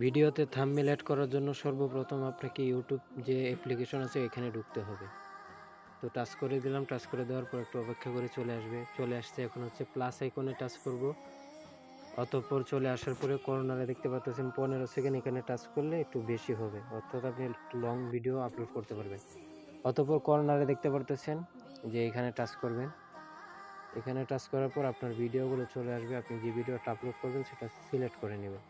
ভিডিওতে thumbnail add করার জন্য সর্বপ্রথম আপনাকে ইউটিউব যে অ্যাপ্লিকেশন আছে এখানে ঢুকতে হবে। তো টাচ করে দিলাম, টাচ করে দেওয়ার পর একটু অপেক্ষা করে চলে আসবে। চলে আসছে, এখন হচ্ছে প্লাস আইকনে টাচ করব। অতঃপর চলে আসার পরে কর্নারে দেখতে পাচ্ছেন 15 সেকেন্ড, এখানে টাচ করলে একটু বেশি হবে, অর্থাৎ আপনি একটু লং ভিডিও আপলোড করতে পারবেন। অতঃপর কর্নারে দেখতে পারতেছেন যে এখানে টাচ করবেন। এখানে টাচ করার পর আপনার ভিডিওগুলো চলে আসবে, আপনি যে ভিডিওটা আপলোড করবেন সেটা সিলেক্ট করে নেবেন।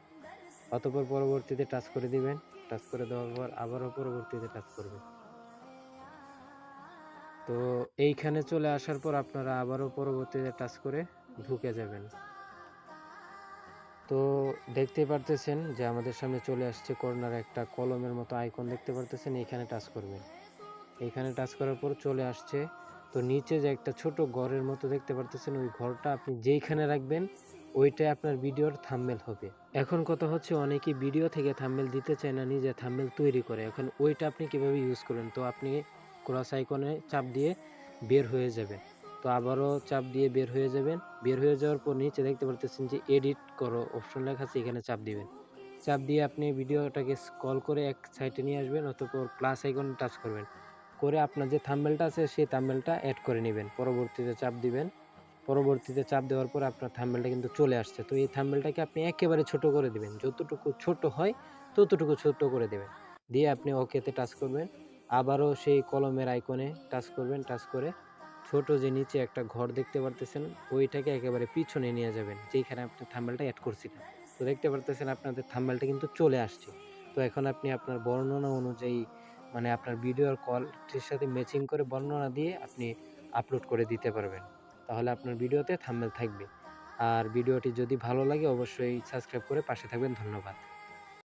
অতঃপর পরবর্তীতে টাচ করে দিবেন। টাচ করে দেওয়ার পর আবারও পরবর্তীতে টাচ করবেন। তো এইখানে চলে আসার পর আপনারা আবারও পরবর্তীতে টাচ করে ঢুকে যাবেন। তো দেখতেই পারতেছেন যে আমাদের সামনে চলে আসছে কর্নারে একটা কলমের মতো আইকন দেখতে পারতেছেন, এইখানে টাচ করবেন। এইখানে টাচ করার পর চলে আসছে। তো নিচে যে একটা ছোট ঘরের মতো দেখতে পারতেছেন, ওই ঘরটা আপনি যেইখানে রাখবেন ওইটাই আপনার ভিডিওর থাম্বনেল হবে। এখন কথা হচ্ছে অনেকেই ভিডিও থেকে থাম্বনেল দিতে চায় না, নিজে থাম্বনেল তৈরি করে। এখন ওইটা আপনি কিভাবে ইউজ করবেন? তো আপনি ক্রস আইকনে চাপ দিয়ে বের হয়ে যাবেন। তো আবারও চাপ দিয়ে বের হয়ে যাবেন। বের হয়ে যাওয়ার পর নিচে দেখতে পারতেছেন যে এডিট করো অপশন লেখা আছে, এখানে চাপ দিবেন। চাপ দিয়ে আপনি ভিডিওটাকে স্ক্রল করে এক সাইডে নিয়ে আসবেন, অতঃপর প্লাস আইকনে টাচ করবেন। করে আপনার যে থাম্বনেলটা আছে সেই থাম্বনেলটা এড করে নিবেন। পরবর্তীতে চাপ দিবেন। পরবর্তীতে চাপ দেওয়ার পর আপনার থাম্বনেলটা কিন্তু চলে আসছে। তো এই থাম্বনেলটাকে আপনি একেবারে ছোট করে দিবেন। যতটুকু ছোট হয় ততটুকু ছোট করে দিবেন। দিয়ে আপনি ওকেতে টাচ করবেন। আবারও সেই কলমের আইকনে টাচ করবেন। টাচ করে ছোট যে নিচে একটা ঘর দেখতে পারতেছেন, ওইটাকে একেবারে পিছনে নিয়ে যাবেন, যেইখানে আপনি থাম্বনেলটা এড করছিলেন। তো দেখতে পারতেছেন আপনাদের থাম্বনেলটা কিন্তু চলে আসছে। তো এখন আপনি আপনার বর্ণনা অনুযায়ী, মানে আপনার ভিডিওর কোয়ালিটির সাথে ম্যাচিং করে বর্ণনা দিয়ে আপনি আপলোড করে দিতে পারবেন। তাহলে আপনার ভিডিওতে থাম্বনেল থাকবে। আর ভিডিওটি যদি ভালো লাগে অবশ্যই সাবস্ক্রাইব করে পাশে থাকবেন। ধন্যবাদ।